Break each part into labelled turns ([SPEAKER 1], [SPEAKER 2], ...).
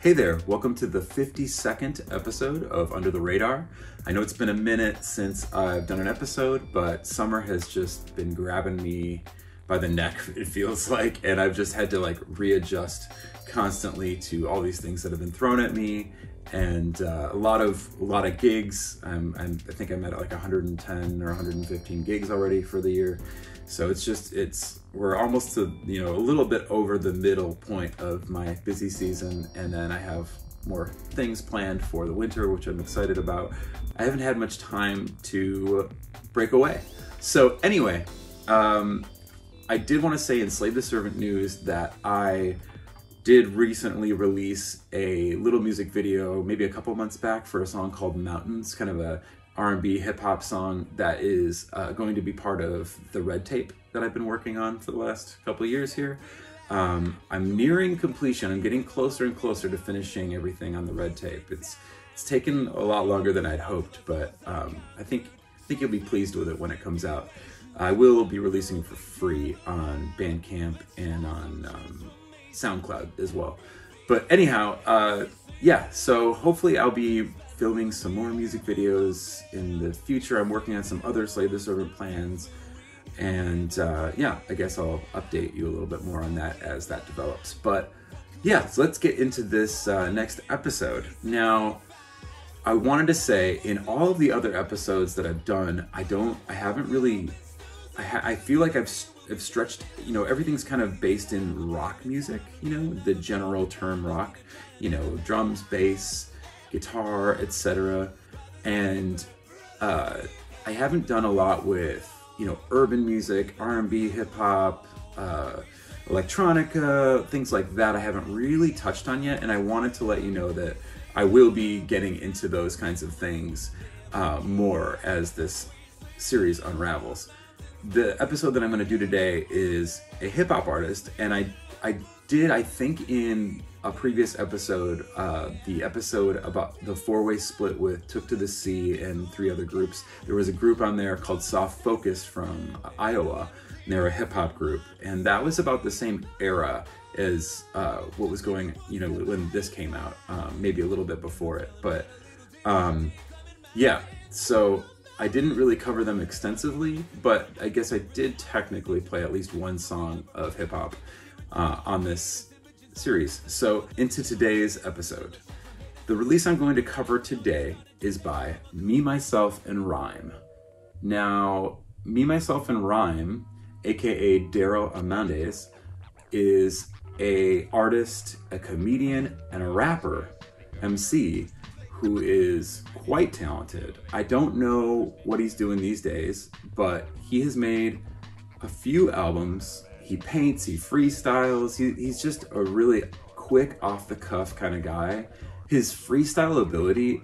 [SPEAKER 1] Hey there, welcome to the 52nd episode of Under the Radar. I know it's been a minute since I've done an episode, but summer has just been grabbing me by the neck, it feels like, and I've just had to readjust constantly to all these things that have been thrown at me, and a lot of gigs. I think I'm at 110 or 115 gigs already for the year. So we're almost to, a little bit over the middle point of my busy season, and then I have more things planned for the winter, which I'm excited about. I haven't had much time to break away. So anyway, I did want to say in Slave the Servant news that I did recently release a little music video, maybe a couple months back, for a song called Mountains, kind of a R&B hip hop song that is going to be part of the Red Tape that I've been working on for the last couple of years here. I'm nearing completion. I'm getting closer and closer to finishing everything on the Red Tape. It's taken a lot longer than I'd hoped, but I think you'll be pleased with it when it comes out. I will be releasing it for free on Bandcamp and on SoundCloud as well. But anyhow, yeah, so hopefully I'll be filming some more music videos in the future. I'm working on some other Slave the Servant plans, and yeah, I guess I'll update you a little bit more on that as that develops. But yeah, so let's get into this next episode. Now, I wanted to say, in all of the other episodes that I've done, I feel like I've stretched, everything's kind of based in rock music, the general term rock, drums, bass, guitar, etc. And I haven't done a lot with, urban music, R&B, hip hop, electronica, things like that I haven't really touched on yet. And I wanted to let you know that I will be getting into those kinds of things more as this series unravels. The episode that I'm going to do today is a hip hop artist, and I think in a previous episode, the episode about the four-way split with Took to the Sea and 3 other groups, there was a group on there called Soft Focus from Iowa, and they're a hip hop group, and that was about the same era as what was going, when this came out, maybe a little bit before it, but yeah, so I didn't really cover them extensively, but I guess I did technically play at least one song of hip hop on this series. So into today's episode. The release I'm going to cover today is by Me, Myself, and Rhyme. Now, Me, Myself, and Rhyme, aka Daryl Amandes, is a artist, a comedian, and a rapper, MC, who is quite talented. I don't know what he's doing these days, but he has made a few albums. He paints, he freestyles, he's just a really quick, off-the-cuff kind of guy. His freestyle ability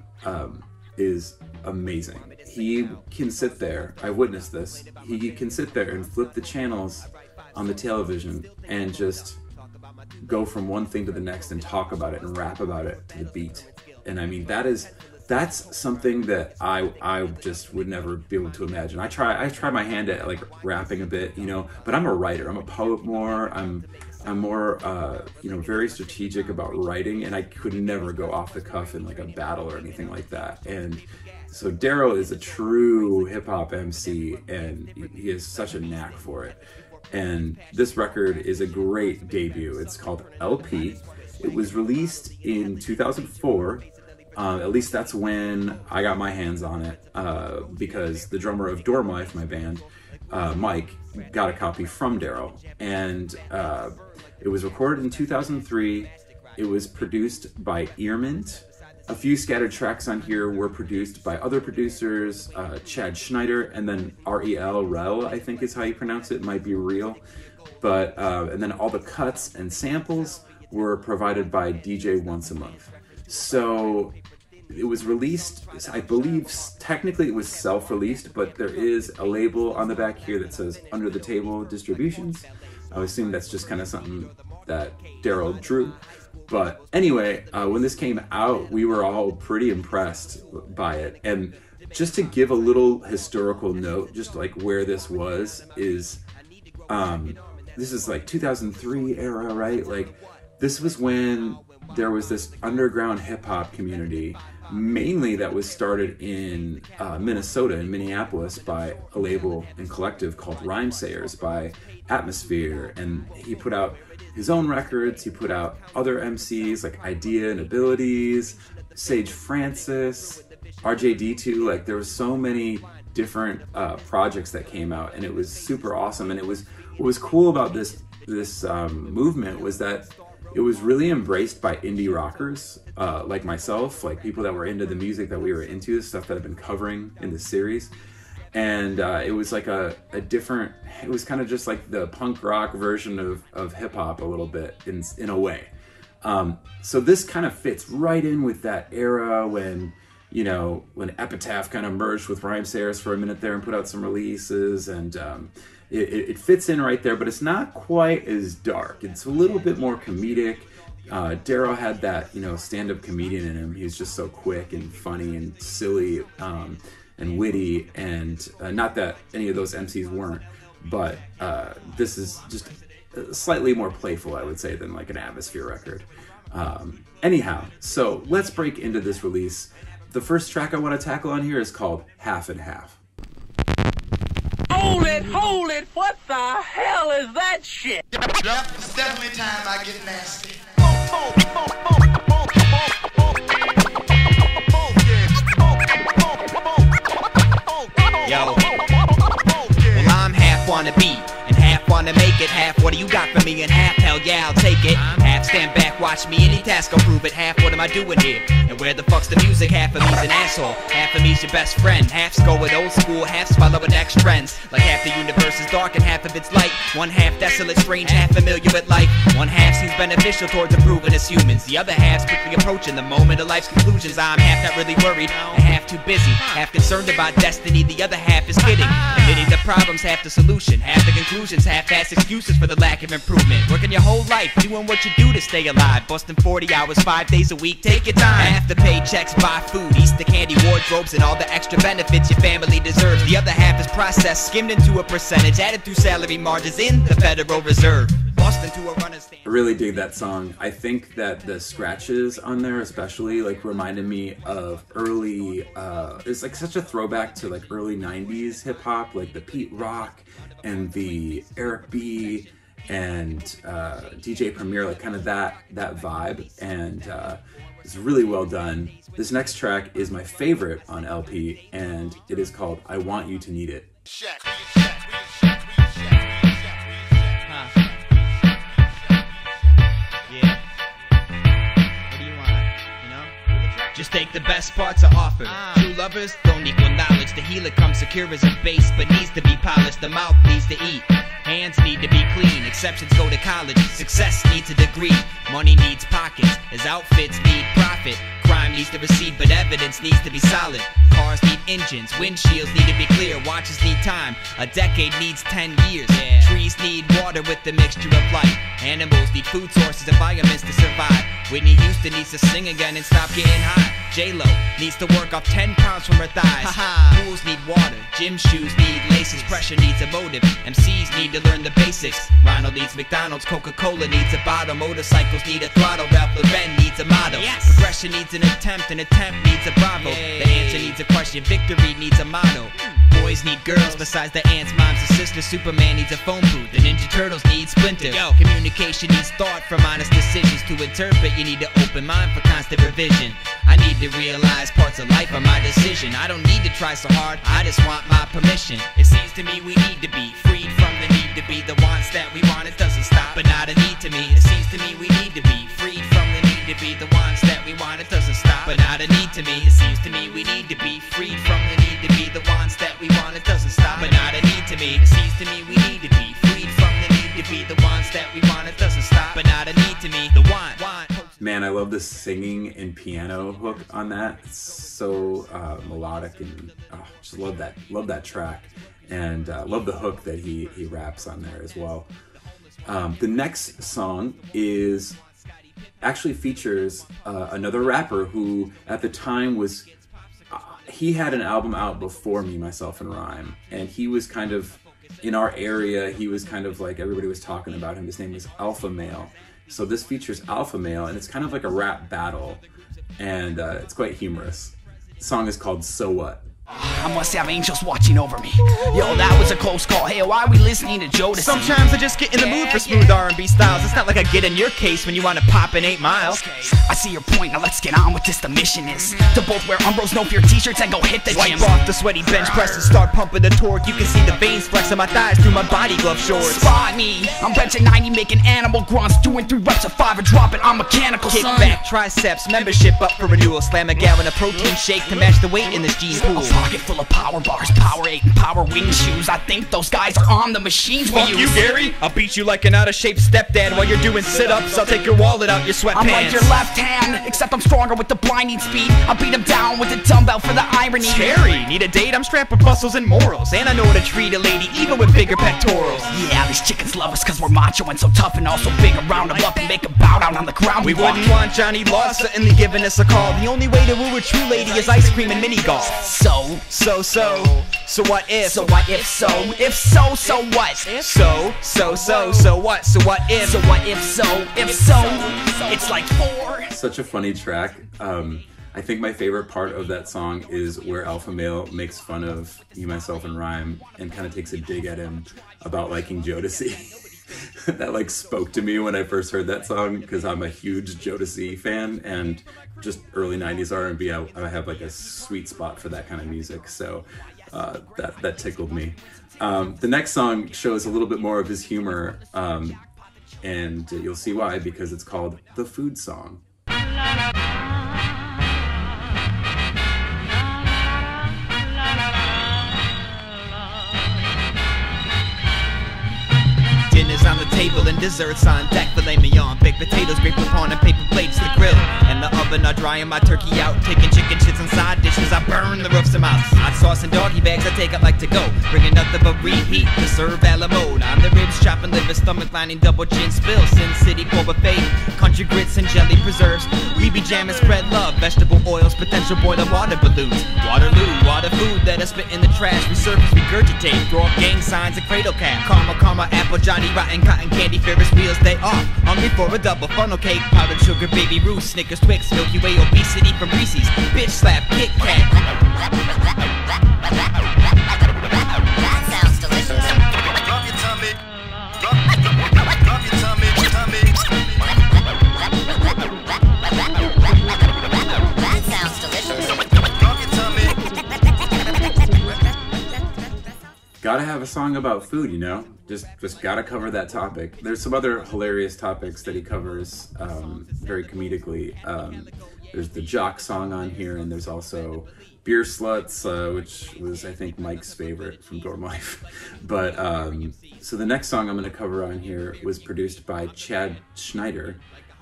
[SPEAKER 1] is amazing. He can sit there, I witnessed this, he can sit there and flip the channels on the television and just go from one thing to the next and talk about it and rap about it to the beat. And I mean, that's something that I just would never be able to imagine. I try my hand at rapping a bit, but I'm a writer. I'm a poet more. I'm more very strategic about writing, and I could never go off the cuff in a battle or anything like that. And so Daryl is a true hip hop MC, and he has such a knack for it. And this record is a great debut. It's called LP. It was released in 2004. At least that's when I got my hands on it, because the drummer of Dorm Life, my band, Mike, got a copy from Daryl. And it was recorded in 2003. It was produced by Earmint. A few scattered tracks on here were produced by other producers, Chad Schneider, and then Rel, I think is how you pronounce it, might be real. But, and then all the cuts and samples were provided by DJ Once a Month. So it was released, I believe technically it was self-released, but there is a label on the back here that says Under the Table Distributions. I would assume that's just kind of something that Daryl drew. But anyway, when this came out, we were all pretty impressed by it. And just to give a little historical note, just where this was, is this is 2003 era, right? This was when there was this underground hip-hop community, mainly that was started in Minnesota, in Minneapolis, by a label and collective called Rhymesayers by Atmosphere. And he put out his own records, he put out other MCs like Idea and Abilities, Sage Francis, RJD2. Like, there were so many different projects that came out, and it was super awesome. And it was, what was cool about this movement was that it was really embraced by indie rockers like myself, like people that were into the music that we were into, the stuff that I've been covering in the series. And it was like a different, it was kind of just like the punk rock version of hip hop a little bit in a way. So this kind of fits right in with that era when, you know, when Epitaph kind of merged with Rhymesayers for a minute there and put out some releases, and it fits in right there, but it's not quite as dark. It's a little bit more comedic. Darryl had that, you know, stand-up comedian in him. He's just so quick and funny and silly and witty, and not that any of those MCs weren't, but this is just slightly more playful, I would say, than like an Atmosphere record. Anyhow, so let's break into this release. The first track I want to tackle on here is called Half and Half.
[SPEAKER 2] Hold it, what the hell is that shit?
[SPEAKER 3] Yep, it's definitely time I get nasty.
[SPEAKER 4] Yo, well, I'm half on the beat and half on to make it. Half, what do you got for me? And half, hell yeah, I'll take it. Half, stand back, watch me, any task I'll prove it. Half, what am I doing here? And where the fuck's the music? Half of me's an asshole, half of me's your best friend. Half's go with old school, half's follow with next trends. Like half the universe is dark and half of it's light. One half desolate, strange, half familiar with life. One half seems beneficial towards improving as humans. The other half's quickly approaching the moment of life's conclusions. I'm half not really worried, and half too busy, half concerned about destiny. The other half is kidding, admitting the problem's half the solution, half the conclusions, half-ass excuses for the lack of improvement. Working your whole life, doing what you do to stay alive, busting 40 hours, 5 days a week, take your time. Half the paychecks buy food, Easter candy, wardrobes, and all the extra benefits your family deserves. The other half is processed, skimmed into a percentage, added through salary margins in the Federal Reserve. Into a runner's stand.
[SPEAKER 1] I really dig that song. I think that the scratches on there especially like reminded me of early it's like such a throwback to like early 90s hip hop, like the Pete Rock and the Eric B and DJ Premier, like kind of that vibe, and it's really well done. This next track is my favorite on LP, and it is called I Want You to Need It.
[SPEAKER 4] Just take the best parts of offer. True lovers don't equal knowledge. The healer comes secure as a base, but needs to be polished. The mouth needs to eat. Hands need to be clean. Exceptions go to college. Success needs a degree. Money needs pockets. As outfits need profit. Crime needs to recede, but evidence needs to be solid. Cars need engines. Windshields need to be clear. Watches need time. A decade needs 10 years. Trees need water with the mixture of light. Animals need food sources, environments to survive. Whitney Houston needs to sing again and stop getting high. J-Lo needs to work off 10 pounds from her thighs. Pools need water. Gym shoes need laces. Pressure needs a motive. MCs need to learn the basics. Ronald needs McDonald's. Coca-Cola needs a bottle. Motorcycles need a throttle. Ralph Lauren needs a motto. Progression needs an attempt. An attempt needs a bravo. The answer needs a question. Victory needs a motto. Boys need girls besides the aunts, moms, and sisters. Superman needs a phone booth. The Ninja Turtles need splinters. Communication needs thought from honest decisions. To interpret, you need an open mind for constant revision. I need to realize parts of life are my decision. I don't need to try so hard, I just want my permission. It seems to me we need to be freed from the need to be. The wants that we want, it doesn't stop, but not a need to me. It seems to me we need to be freed from the need to be. The wants that we want, it doesn't stop, but not a need to me. It seems to me we need to be freed from the need to be. The wants that we want, it doesn't stop, but not a need to me. It seems to me we need to be freed from the need to be. The wants that we want, it doesn't stop, but not a need to me. The want.
[SPEAKER 1] Man, I love the singing and piano hook on that. It's so melodic, and just love that track, and love the hook that he raps on there as well. The next song actually features another rapper who at the time was he had an album out before Me, Myself, and Rhyme, and he was kind of in our area. He was kind of like everybody was talking about him. His name was Alpha Male. So this features Alpha Male, and it's kind of like a rap battle, and it's quite humorous. The song is called So What?
[SPEAKER 5] I must have angels watching over me. Yo, that was a close call. Hey, why are we listening to Jodeci?
[SPEAKER 4] Sometimes I just get in the mood for smooth R&B styles. It's not like I get in your case when you want to pop in 8 Mile.
[SPEAKER 5] I see your point, now let's get on with this. The mission is to both wear Umbros No Fear t-shirts and go hit the gym.
[SPEAKER 4] Wipe off the sweaty bench press and start pumping the torque. You can see the veins flexing my thighs through my body glove shorts.
[SPEAKER 5] Spot me, I'm benching 90, making animal grunts, doing 3 reps of 5 and dropping on mechanical,
[SPEAKER 4] Kick
[SPEAKER 5] son.
[SPEAKER 4] back, triceps, membership up for renewal. Slam a gallon of protein shake to match the weight in this gene pool.
[SPEAKER 5] A pocket full of power bars, Power 8 and Power Wing shoes. I think those guys are on the machines we
[SPEAKER 4] Fuck
[SPEAKER 5] use.
[SPEAKER 4] you, Gary! I'll beat you like an out-of-shape stepdad while you're doing sit-ups. I'll take your wallet out your sweatpants.
[SPEAKER 5] I'm like your left hand, except I'm stronger with the blinding speed. I beat him down with a dumbbell for the irony.
[SPEAKER 4] Scary! Need a date? I'm strapped with muscles and morals. And I know how to treat a lady even with bigger pectorals.
[SPEAKER 5] Yeah, these chickens love us cause we're macho and so tough, and also big around them up and make them bow down on the ground.
[SPEAKER 4] We wouldn't want Johnny Law certainly giving us a call. The only way to woo a true lady is ice cream and mini golf. So what if?
[SPEAKER 5] So what if so? If so, so what?
[SPEAKER 4] So what? So what if?
[SPEAKER 5] So what if so? If so, it's like 4.
[SPEAKER 1] Such a funny track. I think my favorite part of that song is where Alpha Male makes fun of Me, Myself, and Rhyme and kind of takes a dig at him about liking Jodeci. That like spoke to me when I first heard that song because I'm a huge Jodeci fan, and just early 90s R&B, I have like a sweet spot for that kind of music, so that tickled me. The next song shows a little bit more of his humor, and you'll see why, because it's called The Food Song.
[SPEAKER 4] Dinner's on the table and desserts on deck. Filet mignon, baked potatoes, grape poupon, and paper plates. The grill and the oven are drying my turkey out. Taking chicken shits and side dishes, I burn the roofs of my hot sauce and doggy bags I take out like to go. Bringing nothing but reheat to serve a la mode. On the ribs, chopping liver, stomach lining, double chin spill. Sin City pork buffet, country grits and jelly preserves. We be jamming, spread love, vegetable oils, potential boiler water balloons. Waterloo, water food that I spit in the trash. Resurface, regurgitate, throw up gang signs and cradle cap. Karma, apple, Johnny Rotten, cotton candy, Ferris wheels, they off. Hungry for a double funnel cake, powdered sugar, baby Ruth, Snickers, Twix, Milky Way, obesity from Reese's, bitch slap, Kit Kat.
[SPEAKER 6] That sounds delicious.
[SPEAKER 3] Rub your tummy. Rub your tummy.
[SPEAKER 6] That sounds delicious.
[SPEAKER 3] Rub your tummy.
[SPEAKER 1] Gotta have a song about food, you know? Just gotta cover that topic. There's some other hilarious topics that he covers very comedically. There's the Jock song on here, and there's also Beer Sluts, which was, I think, Mike's favorite from Dorm Life. But, so the next song I'm gonna cover on here was produced by Chad Schneider,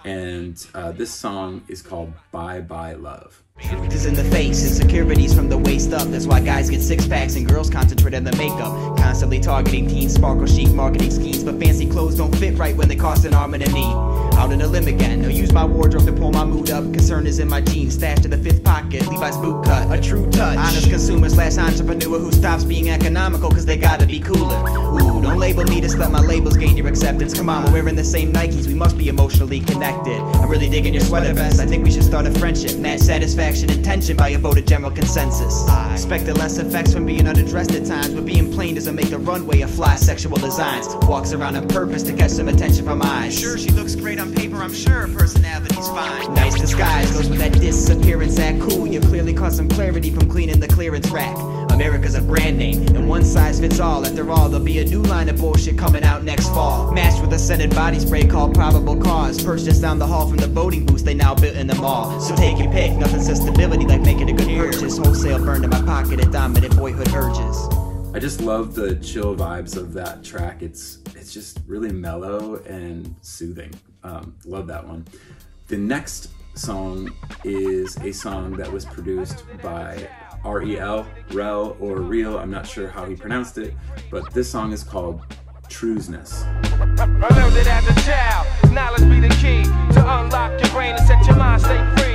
[SPEAKER 1] and this song is called Bye Bye Love.
[SPEAKER 4] Cause in the face, insecurities from the waist up. That's why guys get 6-packs and girls concentrate on the makeup. Constantly targeting teens, sparkle chic marketing schemes. But fancy clothes don't fit right when they cost an arm and a knee. Out in the limb again, I'll use my wardrobe to pull my mood up. Concern is in my jeans, stashed in the 5th pocket. Levi's boot cut, a true touch. Honest consumer / entrepreneur who stops being economical cause they gotta be cooler. Ooh, don't label me, just let my labels gain your acceptance. Come on, we're wearing the same Nikes, we must be emotionally connected. I'm really digging your sweater vest, I think we should start a friendship. Match satisfaction and tension by a voted general consensus. I expected less effects from being underdressed at times, but being plain doesn't make the runway of fly sexual designs. Walks around on purpose to catch some attention from eyes. Sure, she looks great on paper, I'm sure her personality's fine. Nice disguise goes with that disappearance act. Cool, you clearly caught some clarity from cleaning the clearance rack. America's a brand name, and one size fits all. After all, there'll be a new line of bullshit coming out next fall. Matched with a scented body spray called Probable Cause. Purchased down the hall from the voting booths they now built in the mall. So take your pick, nothing says stability like making a good purchase. Wholesale burned in my pocket at dominant boyhood urges.
[SPEAKER 1] I just love the chill vibes of that track. It's just really mellow and soothing. Love that one. The next song is a song that was produced by R.E.L., Rel, or Real, I'm not sure how he pronounced it, but this song is called Truesness.
[SPEAKER 7] I learned it as a child. Knowledge be the key to unlock your brain and set your mind stay free.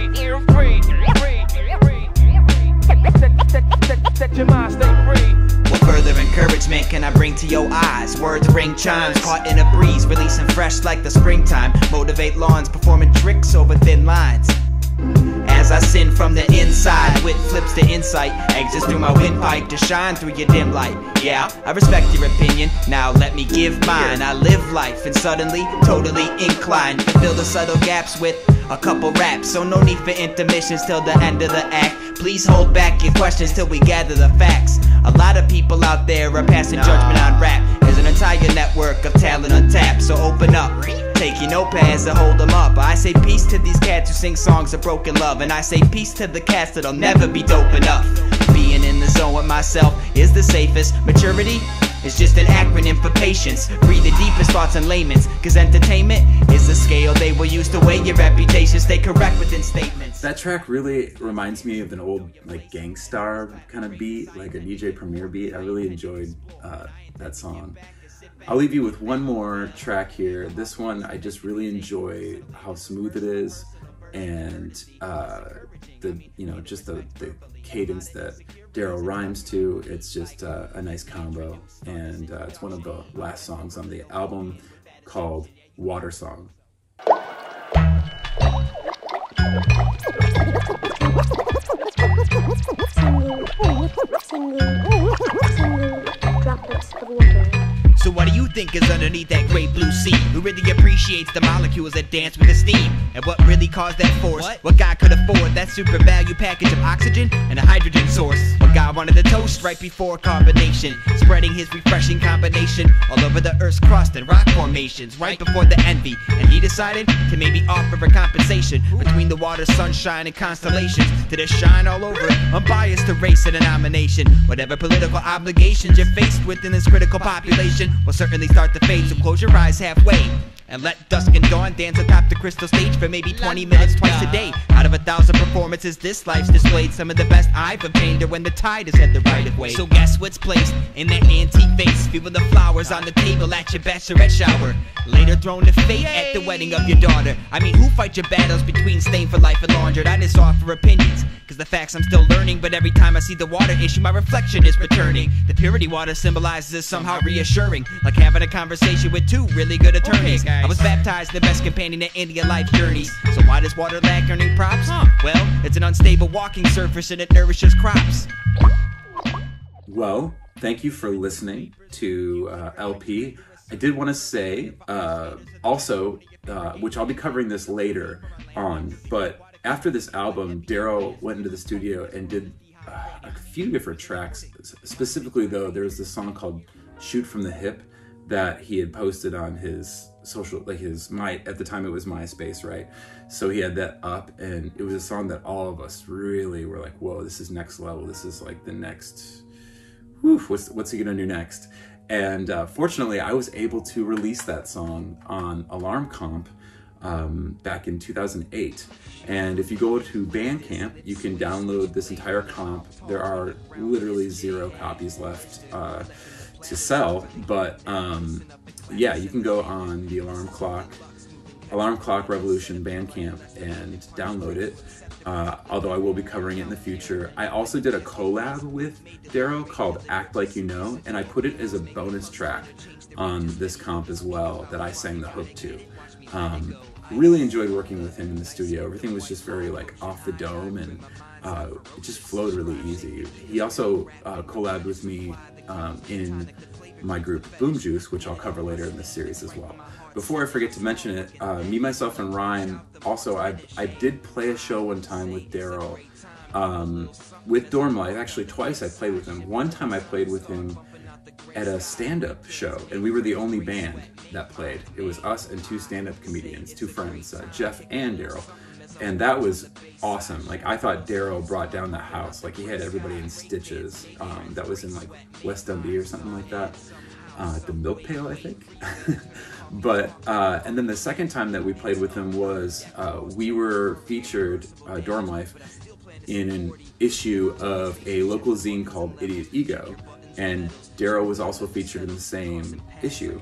[SPEAKER 7] Set your mind stay free.
[SPEAKER 4] Will further encouragement insight can I bring to your eyes? Words ring chimes, caught in a breeze, releasing fresh like the springtime. Motivate lawns, performing tricks over thin lines. As I sin from the inside, wit flips to insight, exits through my windpipe to shine through your dim light. Yeah, I respect your opinion, now let me give mine. I live life and suddenly, totally inclined to fill the subtle gaps with a couple raps. So no need for intermissions till the end of the act. Please hold back your questions till we gather the facts. A lot of people out there are passing judgment on rap. There's an entire network of talent untapped, so open up. Take your notepads and hold them up. I say peace to these cats who sing songs of broken love, and I say peace to the cats that'll never be dope enough. Being in the zone with myself is the safest. Maturity is just an acronym for patience. Breathe the deepest thoughts in layman's, cause entertainment is the scale they will use to weigh your reputation. Stay correct within statements.
[SPEAKER 1] That track really reminds me of an old like Gangstar kind of beat, like a DJ Premier beat. I really enjoyed that song. I'll leave you with one more track here. This one, I just really enjoy how smooth it is, and just the cadence that Daryl rhymes to. It's just a nice combo, and it's one of the last songs on the album called Water Song.
[SPEAKER 8] Droplets of water.
[SPEAKER 4] So what do you think is underneath that great blue sea? Who really appreciates the molecules that dance with the steam? And what really caused that force? What guy could afford that super value package of oxygen and a hydrogen source? What guy wanted the toast right before carbonation, spreading his refreshing combination all over the Earth's crust and rock formations right before the envy? And he decided to maybe offer a compensation between the water, sunshine, and constellations to just shine all over, unbiased to race and denomination. Whatever political obligations you're faced with in this critical population will certainly start to fade, so close your eyes halfway and let dusk and dawn dance atop the crystal stage for maybe 20 minutes twice a day. Out of 1,000 performances this life's displayed, some of the best I've obtained are when the tide is at the right of way. So guess what's placed in that antique vase, few of the flowers on the table at your bachelorette shower, later thrown to fate at the wedding of your daughter. I mean, who fight your battles between Stain for Life and Laundered? I just offer opinions, cause the facts I'm still learning, but every time I see the water issue, my reflection is returning. The purity water symbolizes is somehow reassuring, like having a conversation with two really good attorneys. Okay, I was baptized the best companion in Indian life journeys. So why does water lack earning props? Well, it's an unstable walking surface and it nourishes crops.
[SPEAKER 1] Well, thank you for listening to LP. I did want to say also, which I'll be covering this later on, but after this album, Daryl went into the studio and did a few different tracks. Specifically, though, there's this song called "Shoot from the Hip" that he had posted on his social, like at the time it was MySpace, right? So he had that up, and it was a song that all of us really were like, whoa, this is next level. This is like the next, what's he gonna do next? And fortunately, I was able to release that song on Alarm Comp back in 2008. And if you go to Bandcamp, you can download this entire comp. There are literally 0 copies left to sell, but yeah, you can go on the Alarm Clock Revolution Bandcamp and download it, although I will be covering it in the future. I also did a collab with Daryl called Act Like You Know, and I put it as a bonus track on this comp as well that I sang the hook to. Really enjoyed working with him in the studio. Everything was just very like off the dome, and it just flowed really easy. He also collabed with me in my group Boom Juice, which I'll cover later in this series as well. Before I forget to mention it, Me, Myself, and Rhyme, also I did play a show one time with Daryl with Dorm Life. Actually twice I played with him. One time I played with him at a stand-up show, and we were the only band that played. It was us and 2 stand-up comedians, 2 friends, Jeff and Daryl. And that was awesome. Like, I thought Daryl brought down the house. Like, he had everybody in stitches. That was in like West Dundee or something like that. The Milk Pail, I think. But, and then the second time that we played with him was, we were featured, Dorm Life, in an issue of a local zine called Idiot Ego. And Daryl was also featured in the same issue.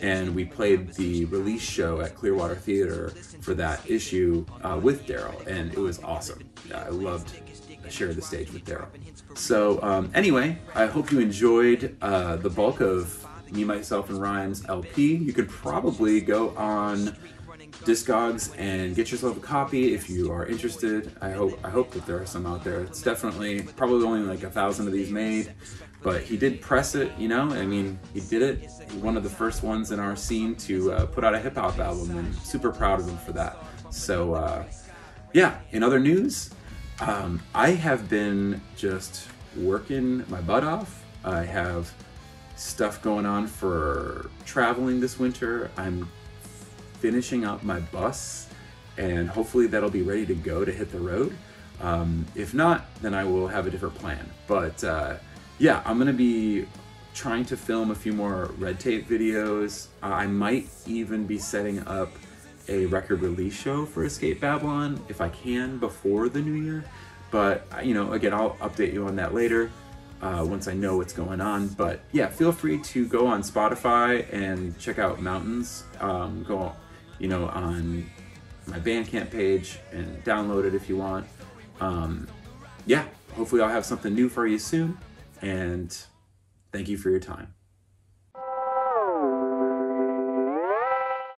[SPEAKER 1] And we played the release show at Clearwater Theater for that issue with Daryl, and it was awesome. Yeah, I loved share the stage with Daryl. So anyway, I hope you enjoyed the bulk of Me, Myself, and Rhymes LP. You could probably go on Discogs and get yourself a copy if you are interested. I hope that there are some out there. It's definitely probably only like 1,000 of these made, but he did press it, you know. I mean, he did it. One of the first ones in our scene to put out a hip hop album, and super proud of him for that. So yeah, in other news, I have been just working my butt off. I have stuff going on for traveling this winter. I'm finishing up my bus, and hopefully that'll be ready to go to hit the road. If not, then I will have a different plan. But yeah, I'm gonna be trying to film a few more Red Tape videos. I might even be setting up a record release show for Escape Babylon if I can before the new year. But you know, again, I'll update you on that later once I know what's going on. But yeah, feel free to go on Spotify and check out Mountains. Go, you know, on my Bandcamp page and download it if you want. Yeah, hopefully I'll have something new for you soon. And thank you for your time.